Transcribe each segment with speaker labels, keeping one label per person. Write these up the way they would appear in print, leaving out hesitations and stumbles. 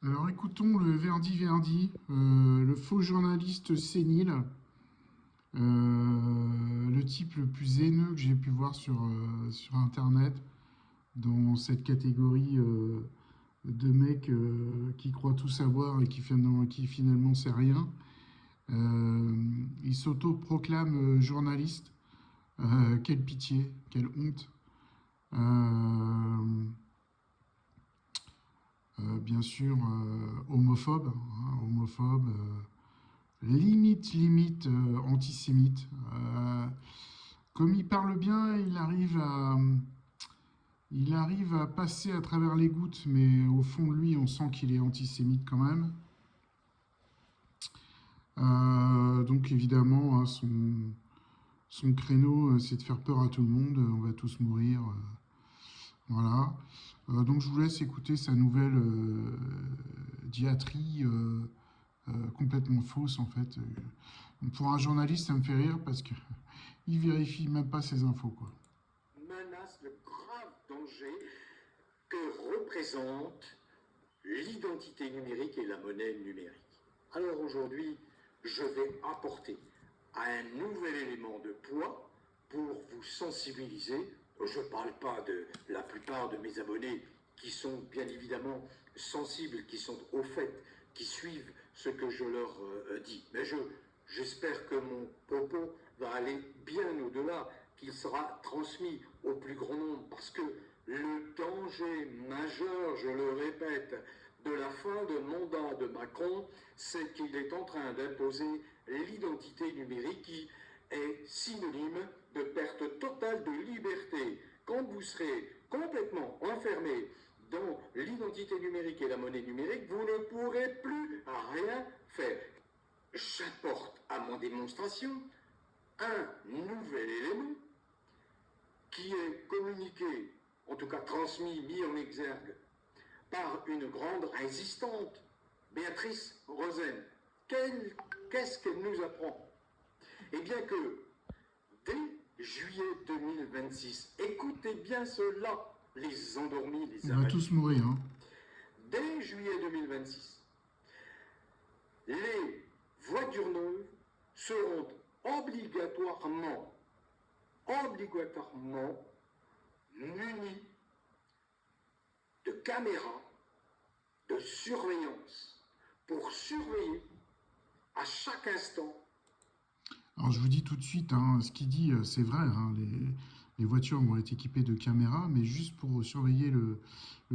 Speaker 1: Alors écoutons le verdi, le faux journaliste sénile, le type le plus haineux que j'ai pu voir sur Internet, dans cette catégorie de mecs qui croient tout savoir et qui finalement sait rien. Il s'auto-proclame journaliste. Quelle pitié, quelle honte. Euh, Bien sûr, homophobe, hein, homophobe, limite antisémite. Comme il parle bien, il arrive à passer à travers les gouttes, mais au fond de lui, on sent qu'il est antisémite quand même. Donc évidemment, hein, son créneau, c'est de faire peur à tout le monde. On va tous mourir. Voilà. Donc je vous laisse écouter sa nouvelle diatribe complètement fausse en fait. Pour un journaliste, ça me fait rire parce que il vérifie même pas ses infos quoi.
Speaker 2: Menace le grave danger que représente l'identité numérique et la monnaie numérique. Alors aujourd'hui, je vais apporter un nouvel élément de poids pour vous sensibiliser. Je ne parle pas de la plupart de mes abonnés qui sont bien évidemment sensibles, qui sont au fait, qui suivent ce que je leur dis. Mais j'espère que mon propos va aller bien au-delà, qu'il sera transmis au plus grand nombre, parce que le danger majeur, je le répète, de la fin de mandat de Macron, c'est qu'il est en train d'imposer l'identité numérique qui est synonyme de perte totale de liberté. Quand vous serez complètement enfermé dans l'identité numérique et la monnaie numérique, vous ne pourrez plus rien faire. J'apporte à mon démonstration un nouvel élément qui est communiqué, en tout cas transmis, mis en exergue, par une grande résistante, Béatrice Rosen. Qu'est-ce qu'elle nous apprend? Eh bien que dès juillet 2026, écoutez bien cela, les endormis, les
Speaker 1: On va
Speaker 2: abattus.
Speaker 1: tous mourir. Hein.
Speaker 2: Dès juillet 2026, les voitures neuves seront obligatoirement munies de caméras de surveillance pour surveiller à chaque instant.
Speaker 1: Alors je vous dis tout de suite, hein, ce qu'il dit, c'est vrai. Hein, les voitures vont être équipées de caméras, mais juste pour surveiller le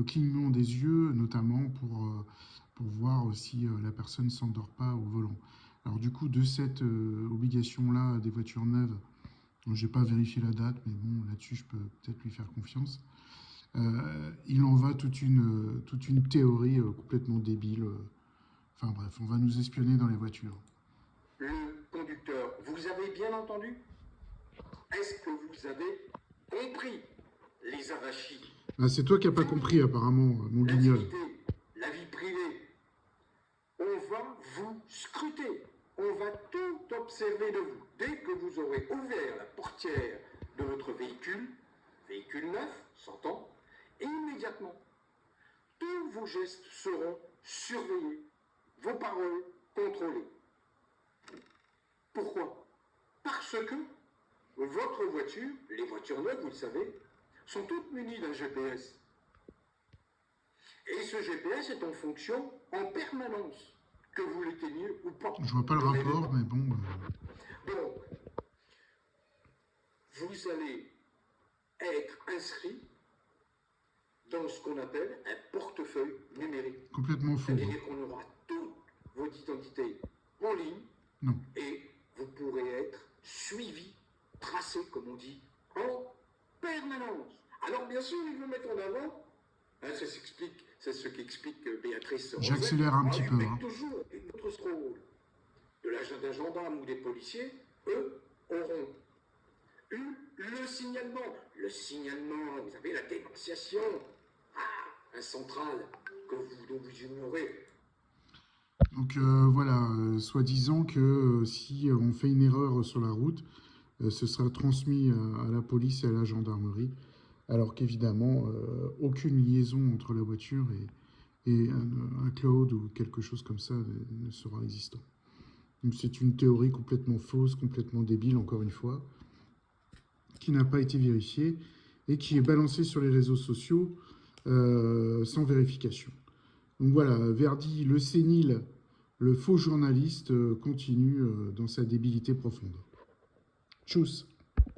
Speaker 1: clignement des yeux, notamment pour voir si la personne ne s'endort pas au volant. Alors du coup, de cette obligation-là des voitures neuves, je n'ai pas vérifié la date, mais bon, là-dessus, je peux peut-être lui faire confiance. Il en va toute une théorie complètement débile. Enfin bref, on va nous espionner dans les voitures.
Speaker 2: Le conducteur, vous avez bien entendu? Est-ce que vous avez compris les avachis?
Speaker 1: Ah, c'est toi qui n'as pas compris apparemment, mon guignol.
Speaker 2: L'intimité, la vie privée. On va vous scruter. On va tout observer de vous. Dès que vous aurez ouvert la portière de votre véhicule neuf, s'entend, immédiatement, tous vos gestes seront surveillés, vos paroles contrôlées. Pourquoi? Parce que votre voiture, les voitures neuves, vous le savez, sont toutes munies d'un GPS. Et ce GPS est en fonction en permanence, que vous l'éteigniez ou pas.
Speaker 1: Je vois pas le rapport, mais bon.
Speaker 2: Donc, vous allez être inscrit dans ce qu'on appelle un portefeuille numérique.
Speaker 1: Complètement faux.
Speaker 2: C'est-à-dire qu'on aura toute votre identité en ligne.
Speaker 1: Non.
Speaker 2: Et vous pourrez être suivi, tracé, comme on dit, en permanence. Alors, bien sûr, il veut mettre en avant, hein, c'est ce qu'explique Béatrice Rosen.
Speaker 1: J'accélère un petit peu.
Speaker 2: Hein. Toujours, et notre rôle de d'un gendarme ou des policiers, eux, auront eu le signalement. Le signalement, vous avez la dénonciation. Ah, un central dont vous ignorez.
Speaker 1: Donc voilà, soi-disant que si on fait une erreur sur la route, ce sera transmis à la police et à la gendarmerie, alors qu'évidemment, aucune liaison entre la voiture et un cloud ou quelque chose comme ça ne sera existant. Donc c'est une théorie complètement fausse, complètement débile, encore une fois, qui n'a pas été vérifiée et qui est balancée sur les réseaux sociaux sans vérification. Donc voilà, Verdi, le sénile, le faux journaliste, continue dans sa débilité profonde. Tchuss.